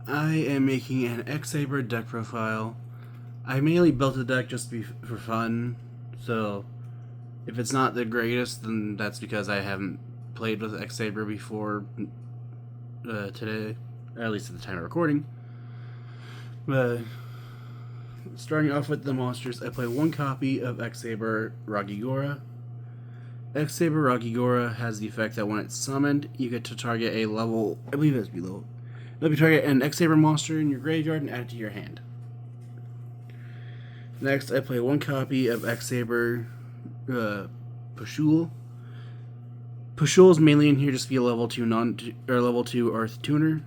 I am making an X-Saber deck profile. I mainly built the deck just for fun, so if it's not the greatest, then that's because I haven't played with X-Saber before today, or at least at the time of recording. But starting off with the monsters, I play one copy of X-Saber Ragigora. X-Saber Ragigora has the effect that when it's summoned, you get to target a level, I believe it's below. Let me target an X-Saber monster in your graveyard and add it to your hand. Next, I play one copy of X-Saber Pushul. Pushul is mainly in here just to be a level 2 level 2 Earth Tuner,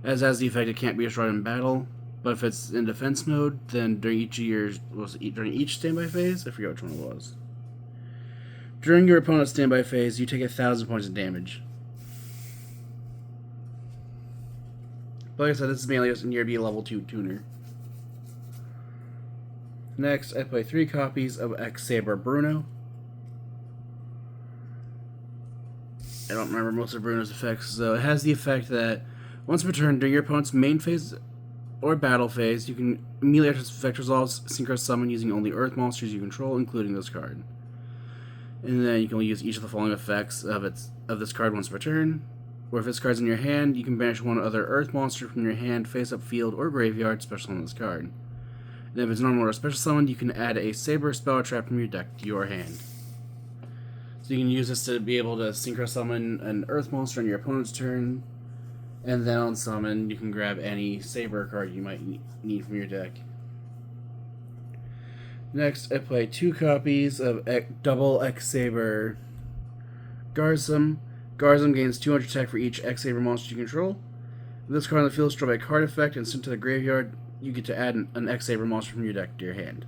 as has the effect it can't be destroyed in battle. But if it's in defense mode, then during each standby phase, I forget which one it was. During your opponent's standby phase, you take 1,000 points of damage. But like I said, this is mainly just in here to be a level 2 tuner. Next, I play 3 copies of X-Saber Bruno. I don't remember most of Bruno's effects, so it has the effect that once per turn during your opponent's main phase or battle phase, you can immediately after this effect resolves synchro summon using only Earth monsters you control, including this card. And then you can only use each of the following effects of this card once per turn. Or if this card's in your hand, you can banish one other Earth monster from your hand, face-up field, or graveyard, special summon this card. And if it's normal or special summoned, you can add a Saber spell or trap from your deck to your hand. So you can use this to be able to synchro summon an Earth monster on your opponent's turn, and then on summon, you can grab any Saber card you might need from your deck. Next, I play 2 copies of double X-Saber Garzum. Garzum gains 200 attack for each X-Saber monster you control. If this card on the field is destroyed by a card effect and sent to the graveyard, you get to add an X-Saber monster from your deck to your hand.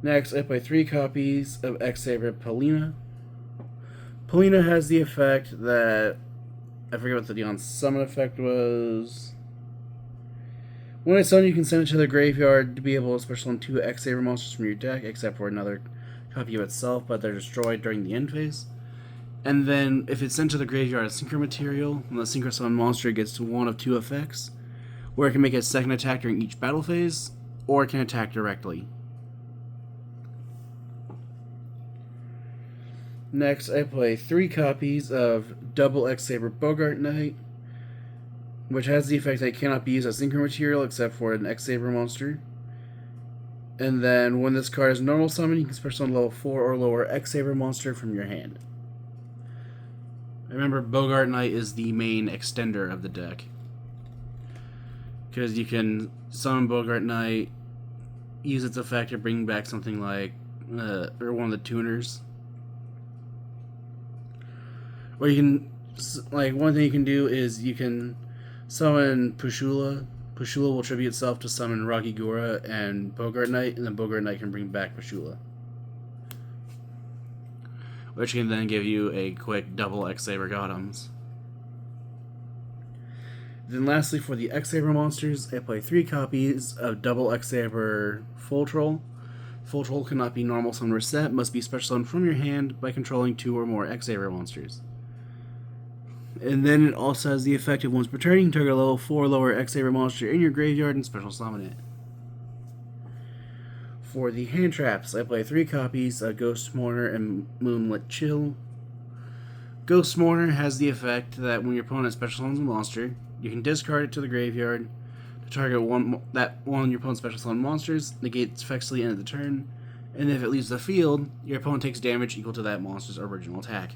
Next, I play 3 copies of X-Saber Polina. Polina has the effect that... I forget what the on summon effect was. When it's done, you can send it to the graveyard to be able to special summon 2 X-Saber monsters from your deck, except for another copy of itself, but they're destroyed during the end phase. And then, if it's sent to the graveyard as synchro material, when the synchro summon monster gets to one of 2 effects, where it can make a second attack during each battle phase, or it can attack directly. Next, I play 3 copies of double X-Saber Bogart Knight, which has the effect that it cannot be used as synchro material except for an X-Saber monster. And then, when this card is normal summon, you can special summon level 4 or lower X-Saber monster from your hand. Remember, Bogart Knight is the main extender of the deck, because you can summon Bogart Knight, use its effect to bring back something like, or one of the tuners. Or you can, one thing you can do is you can summon Pushula. Pushula will tribute itself to summon Ragigora and Bogart Knight, and then Bogart Knight can bring back Pushula, which can then give you a quick double X-Saber Gothams. Then lastly, for the X-Saber monsters, I play 3 copies of double X-Saber Full Troll. Full Troll cannot be normal summon or set, must be special summoned from your hand by controlling 2 or more X-Saber monsters. And then it also has the effect of once per turn, you can target a level 4 lower X-Saber monster in your graveyard and special summon it. For the hand traps, I play 3 copies of Ghost Mourner and Moonlit Chill. Ghost Mourner has the effect that when your opponent special summons a monster, you can discard it to the graveyard to target one of your opponent's special summon monsters, negate its effects till the end of the turn, and if it leaves the field, your opponent takes damage equal to that monster's original attack.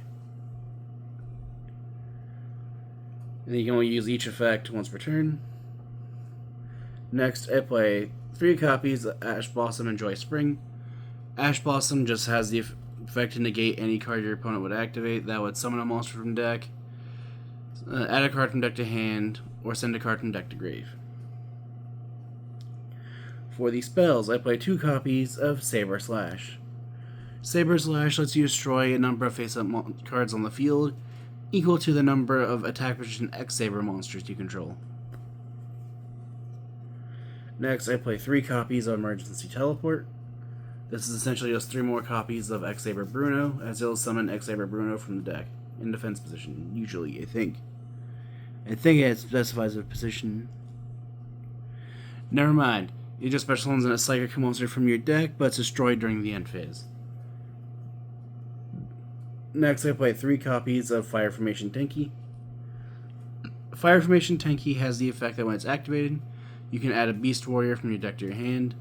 And then you can only use each effect once per turn. Next, I play 3 copies of Ash Blossom and Joy Spring. Ash Blossom just has the effect to negate any card your opponent would activate that would summon a monster from deck, add a card from deck to hand, or send a card from deck to grave. For the spells, I play 2 copies of Saber Slash. Saber Slash lets you destroy a number of face-up cards on the field, equal to the number of attack position X-Saber monsters you control. Next, I play 3 copies of Emergency Teleport. This is essentially just 3 more copies of X-Saber Bruno, as it'll summon X-Saber Bruno from the deck, in defense position, usually, I think. I think it specifies a position. Never mind. You just special summons a psychic monster from your deck, but it's destroyed during the end phase. Next, I play 3 copies of Fire Formation Tenki. Fire Formation Tenki has the effect that when it's activated, you can add a Beast Warrior from your deck to your hand.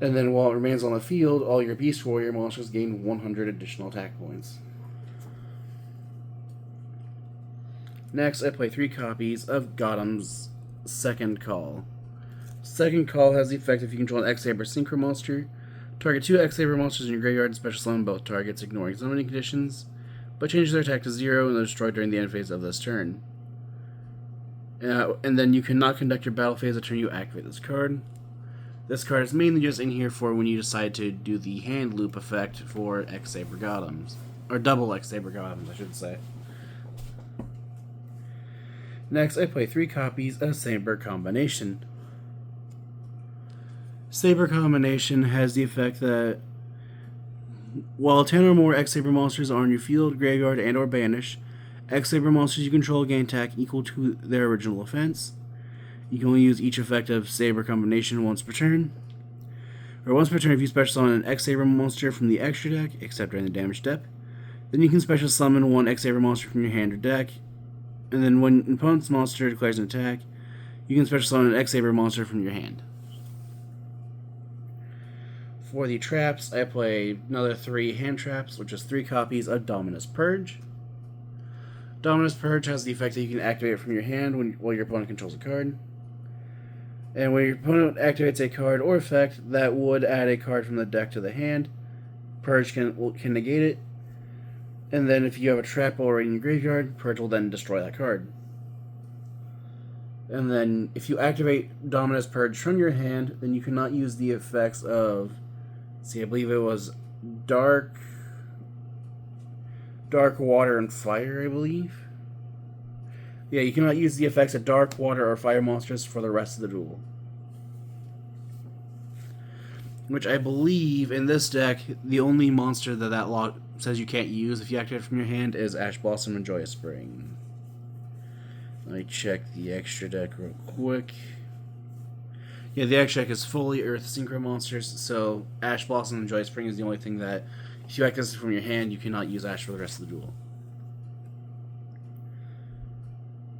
And then while it remains on the field, all your Beast Warrior monsters gain 100 additional attack points. Next, I play 3 copies of Gotham's Second Call. Second Call has the effect if you control an X-Saber Synchro monster, target 2 X-Saber monsters in your graveyard and special summon both targets, ignoring summoning conditions, but change their attack to 0 and they're destroyed during the end phase of this turn. And then you cannot conduct your battle phase the turn you activate this card. This card is mainly just in here for when you decide to do the hand loop effect for X-Saber Gothams. Or double X-Saber Gothams, I should say. Next, I play 3 copies of Saber Combination. Saber Combination has the effect that while 10 or more X-Saber monsters are in your field, graveyard, and or banish, X-Saber monsters you control gain attack equal to their original offense. You can only use each effect of Saber Combination once per turn. Or once per turn if you special summon an X-Saber monster from the extra deck, except during the damage step. Then you can special summon 1 X-Saber monster from your hand or deck. And then when an opponent's monster declares an attack, you can special summon an X-Saber monster from your hand. For the traps, I play another 3 hand traps, which is 3 copies of Dominus Purge. Dominus Purge has the effect that you can activate it from your hand while your opponent controls a card. And when your opponent activates a card or effect that would add a card from the deck to the hand, Purge can negate it. And then if you have a trap already in your graveyard, Purge will then destroy that card. And then if you activate Dominus Purge from your hand, then you cannot use the effects of... See, I believe it was Dark Water and Fire, I believe. Yeah, you cannot use the effects of Dark Water or Fire monsters for the rest of the duel. Which I believe, in this deck, the only monster that law says you can't use if you activate it from your hand is Ash Blossom and Joyous Spring. Let me check the extra deck real quick. Yeah, the extra deck is fully Earth Synchro monsters, so Ash Blossom and Joyous Spring is the only thing that, if you activate this from your hand, you cannot use Ash for the rest of the duel.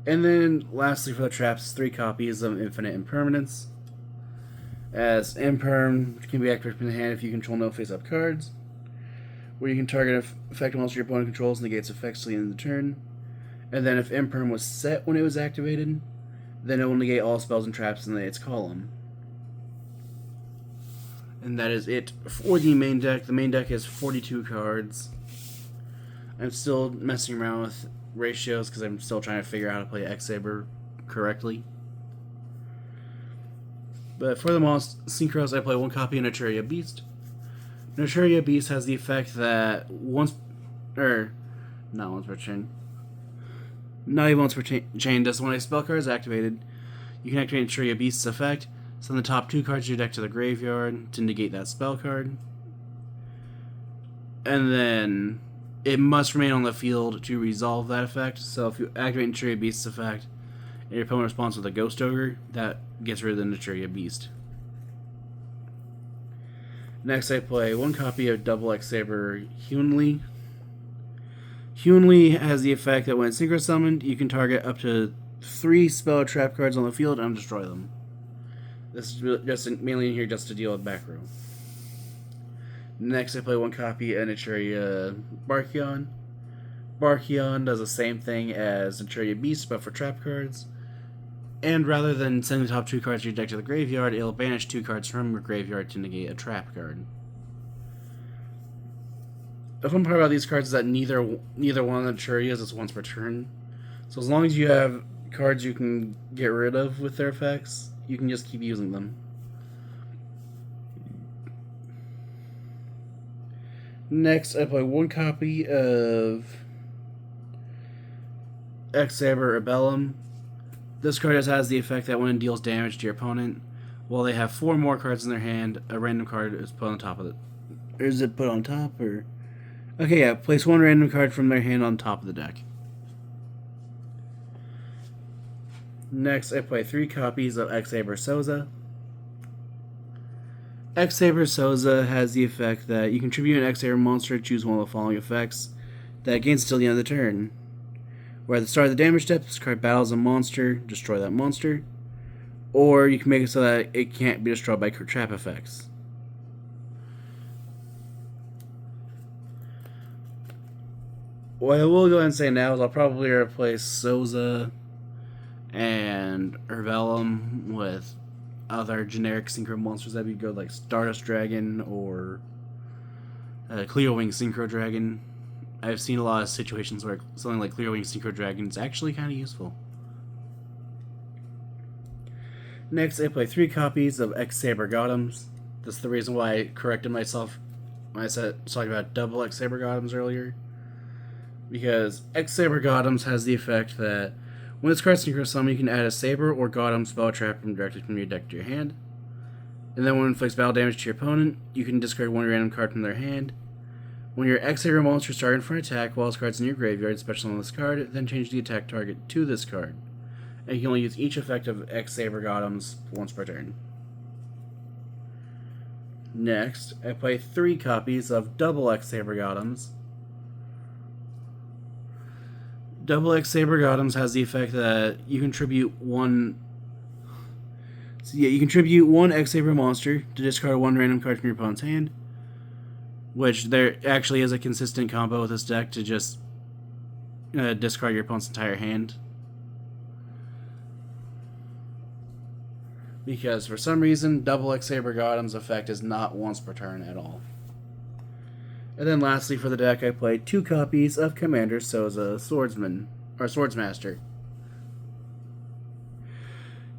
And then, lastly for the traps, 3 copies of Infinite Impermanence. As Imperm can be activated from the hand if you control no face-up cards, where you can target an effective monster your opponent controls and negates effects till the end of the turn. And then if Imperm was set when it was activated, then it will negate all spells and traps in its column. And that is it for the main deck. The main deck has 42 cards. I'm still messing around with ratios because I'm still trying to figure out how to play X-Saber correctly. But for the most synchros, I play 1 copy of Naturia Beast. Naturia Beast has the effect that not once per chain, just when a spell card is activated, you can activate Naturia Beast's effect, send the top 2 cards of your deck to the graveyard to negate that spell card. And then it must remain on the field to resolve that effect. So if you activate Naturia Beast's effect, and your opponent responds with a Ghost Ogre, that gets rid of the Naturia Beast. Next, I play 1 copy of Double X-Saber Hyunli. Hyunli has the effect that when it's synchro summoned, you can target up to 3 spell or trap cards on the field and destroy them. This is just mainly in here just to deal with back row. Next, I play 1 copy of Naturia Barkion. Barkion does the same thing as Naturia Beast, but for trap cards. And rather than sending the top 2 cards of your deck to the graveyard, it'll banish 2 cards from your graveyard to negate a trap card. The fun part about these cards is that neither one of the Naturias is once per turn. So as long as you have cards you can get rid of with their effects, you can just keep using them. Next, I play 1 copy of X-Saber Abellum. This card just has the effect that when it deals damage to your opponent, while they have 4 more cards in their hand, a random card is put on top of it. Or is it put on top, or... Okay, yeah, place 1 random card from their hand on top of the deck. Next, I play 3 copies of X-Saber Souza. X-Saber Souza has the effect that you contribute an X-Saber monster to choose one of the following effects that gains until the end of the turn. Where at the start of the damage step, this card battles a monster, destroy that monster. Or you can make it so that it can't be destroyed by trap effects. What I will go ahead and say now is I'll probably replace Souza and Herbellum with other generic synchro monsters that would be good, like Stardust Dragon or Cleo Wing Synchro Dragon. I've seen a lot of situations where something like Cleo Wing Synchro Dragon is actually kind of useful. Next, I play 3 copies of X-Saber Gothams. That's the reason why I corrected myself when I said talking about double X-Saber Gothams earlier. Because X-Saber Gothams has the effect that when this card synchro summon, you can add a Saber or Gotham spell trap directly from your deck to your hand. And then when it inflicts battle damage to your opponent, you can discard one random card from their hand. When your X-Saber monster starting for an attack while this card's in your graveyard, special on this card, then change the attack target to this card. And you can only use each effect of X-Saber Gothams once per turn. Next, I play 3 copies of double X-Saber Gothams. Double X-Saber Gothams has the effect that you contribute one. So yeah, you contribute one X-Saber monster to discard one random card from your opponent's hand, which there actually is a consistent combo with this deck to just discard your opponent's entire hand. Because for some reason, double X-Saber Gothams effect is not once per turn at all. And then lastly for the deck, I played 2 copies of Commander Souza Swordsman, or Swordsmaster.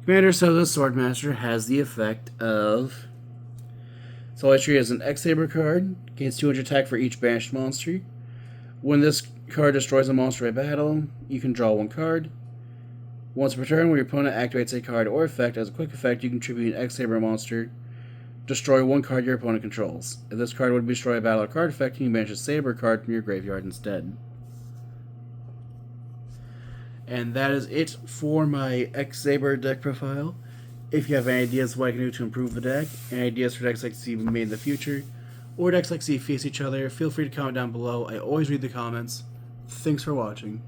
Commander Souza Swordmaster has the effect of... So all tree is an X-Saber card, gains 200 attack for each banished monster. When this card destroys a monster by battle, you can draw 1 card. Once per turn, when your opponent activates a card or effect, as a quick effect, you contribute an X-Saber monster. Destroy 1 card your opponent controls. If this card would destroy a battle or card effect, you can banish a Saber card from your graveyard instead. And that is it for my X-Saber deck profile. If you have any ideas of what I can do to improve the deck, any ideas for decks like to see made in the future, or decks like to see face each other, feel free to comment down below. I always read the comments. Thanks for watching.